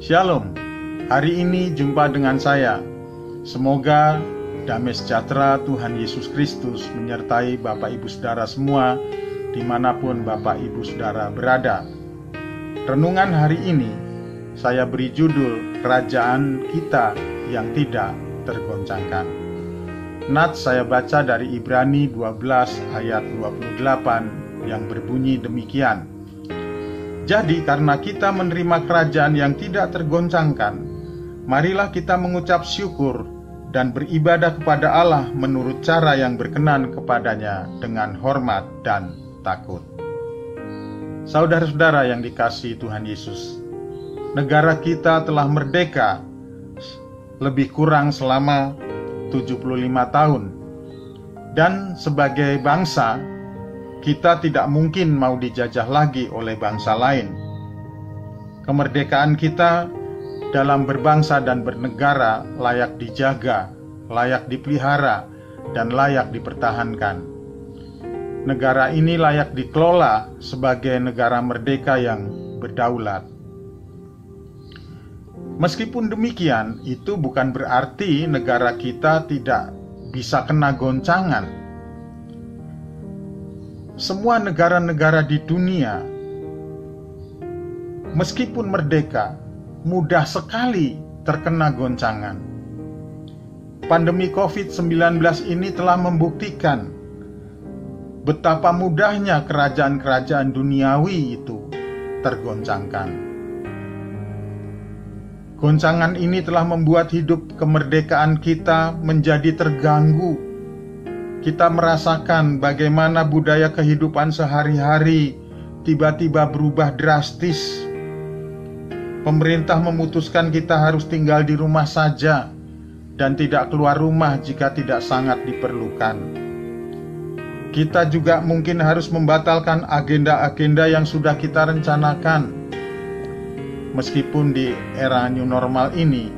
Shalom, hari ini jumpa dengan saya. Semoga damai sejahtera Tuhan Yesus Kristus menyertai Bapak Ibu Saudara semua dimanapun Bapak Ibu Saudara berada. Renungan hari ini saya beri judul Kerajaan Kita yang Tidak Tergoncangkan. Nats saya baca dari Ibrani 12 ayat 28 yang berbunyi demikian. Jadi karena kita menerima kerajaan yang tidak tergoncangkan, marilah kita mengucap syukur dan beribadah kepada Allah menurut cara yang berkenan kepadanya dengan hormat dan takut. Saudara-saudara yang dikasihi Tuhan Yesus, negara kita telah merdeka lebih kurang selama 75 tahun. Dan sebagai bangsa, kita tidak mungkin mau dijajah lagi oleh bangsa lain. Kemerdekaan kita dalam berbangsa dan bernegara layak dijaga, layak dipelihara, dan layak dipertahankan. Negara ini layak dikelola sebagai negara merdeka yang berdaulat. Meskipun demikian, itu bukan berarti negara kita tidak bisa kena goncangan. Semua negara-negara di dunia, meskipun merdeka, mudah sekali terkena goncangan. Pandemi COVID-19 ini telah membuktikan betapa mudahnya kerajaan-kerajaan duniawi itu tergoncangkan. Goncangan ini telah membuat hidup kemerdekaan kita menjadi terganggu. Kita merasakan bagaimana budaya kehidupan sehari-hari tiba-tiba berubah drastis. Pemerintah memutuskan kita harus tinggal di rumah saja dan tidak keluar rumah jika tidak sangat diperlukan. Kita juga mungkin harus membatalkan agenda-agenda yang sudah kita rencanakan. Meskipun di era new normal ini,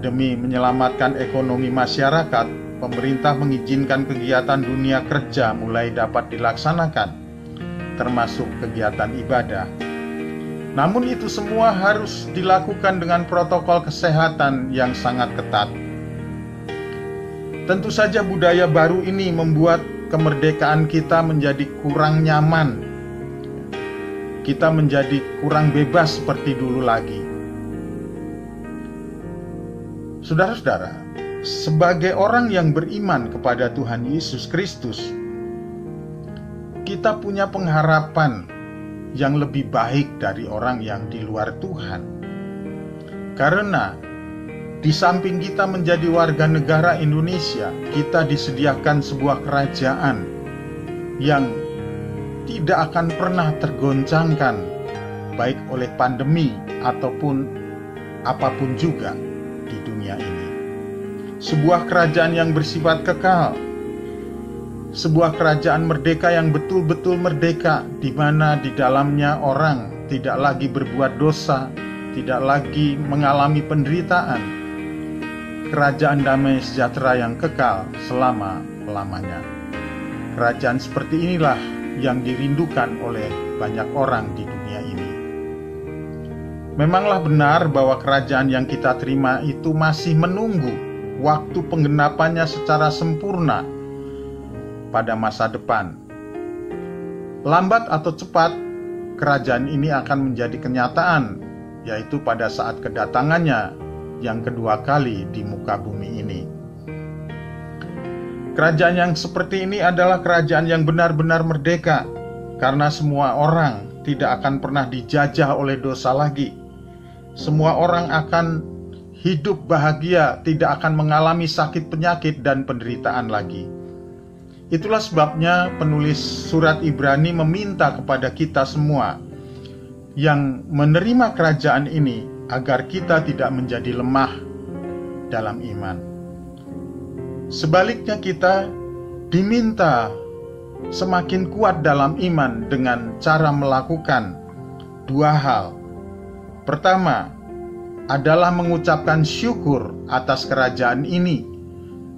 demi menyelamatkan ekonomi masyarakat, pemerintah mengizinkan kegiatan dunia kerja mulai dapat dilaksanakan, termasuk kegiatan ibadah. Namun itu semua harus dilakukan dengan protokol kesehatan yang sangat ketat. Tentu saja budaya baru ini membuat kemerdekaan kita menjadi kurang nyaman. Kita menjadi kurang bebas seperti dulu lagi. Saudara-saudara, sebagai orang yang beriman kepada Tuhan Yesus Kristus, kita punya pengharapan yang lebih baik dari orang yang di luar Tuhan. Karena di samping kita menjadi warga negara Indonesia, kita disediakan sebuah kerajaan yang tidak akan pernah tergoncangkan, baik oleh pandemi ataupun apapun juga di dunia ini. Sebuah kerajaan yang bersifat kekal, sebuah kerajaan merdeka yang betul-betul merdeka, di mana di dalamnya orang tidak lagi berbuat dosa, tidak lagi mengalami penderitaan. Kerajaan damai sejahtera yang kekal selama-lamanya. Kerajaan seperti inilah yang dirindukan oleh banyak orang di dunia ini. Memanglah benar bahwa kerajaan yang kita terima itu masih menunggu waktu penggenapannya secara sempurna pada masa depan. Lambat atau cepat, kerajaan ini akan menjadi kenyataan, yaitu pada saat kedatangannya yang kedua kali di muka bumi ini. Kerajaan yang seperti ini adalah kerajaan yang benar-benar merdeka, karena semua orang tidak akan pernah dijajah oleh dosa lagi. Semua orang akan hidup bahagia, tidak akan mengalami sakit penyakit dan penderitaan lagi. Itulah sebabnya penulis surat Ibrani meminta kepada kita semua yang menerima kerajaan ini agar kita tidak menjadi lemah dalam iman. Sebaliknya kita diminta semakin kuat dalam iman dengan cara melakukan dua hal. Pertama adalah mengucapkan syukur atas kerajaan ini,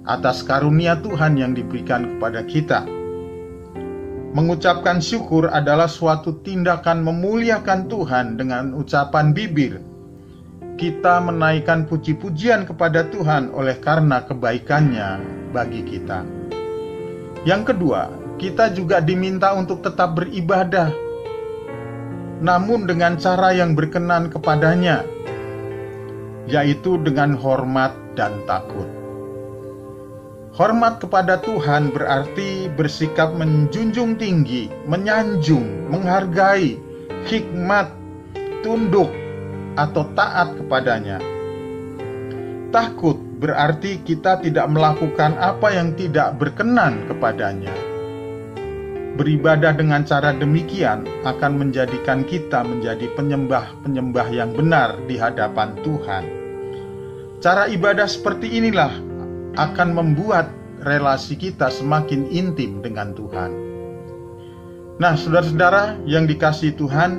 atas karunia Tuhan yang diberikan kepada kita. Mengucapkan syukur adalah suatu tindakan memuliakan Tuhan dengan ucapan bibir kita menaikkan puji-pujian kepada Tuhan oleh karena kebaikannya bagi kita. Yang kedua, kita juga diminta untuk tetap beribadah, namun dengan cara yang berkenan kepadanya, yaitu dengan hormat dan takut. Hormat kepada Tuhan berarti bersikap menjunjung tinggi, menyanjung, menghargai, hikmat, tunduk, atau taat kepadanya. Takut berarti kita tidak melakukan apa yang tidak berkenan kepadanya. Beribadah dengan cara demikian akan menjadikan kita menjadi penyembah-penyembah yang benar di hadapan Tuhan. Cara ibadah seperti inilah akan membuat relasi kita semakin intim dengan Tuhan. Nah, saudara-saudara yang dikasihi Tuhan,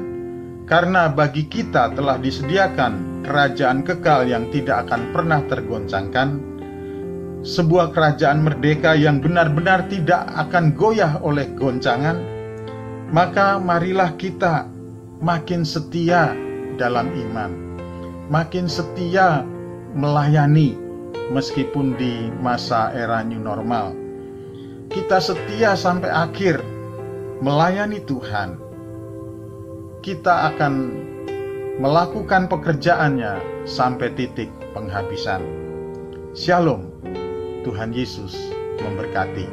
karena bagi kita telah disediakan kerajaan kekal yang tidak akan pernah tergoncangkan, sebuah kerajaan merdeka yang benar-benar tidak akan goyah oleh goncangan, maka marilah kita makin setia dalam iman, makin setia melayani meskipun di masa era new normal. Kita setia sampai akhir melayani Tuhan. Kita akan melakukan pekerjaannya sampai titik penghabisan. Shalom. Tuhan Yesus memberkati.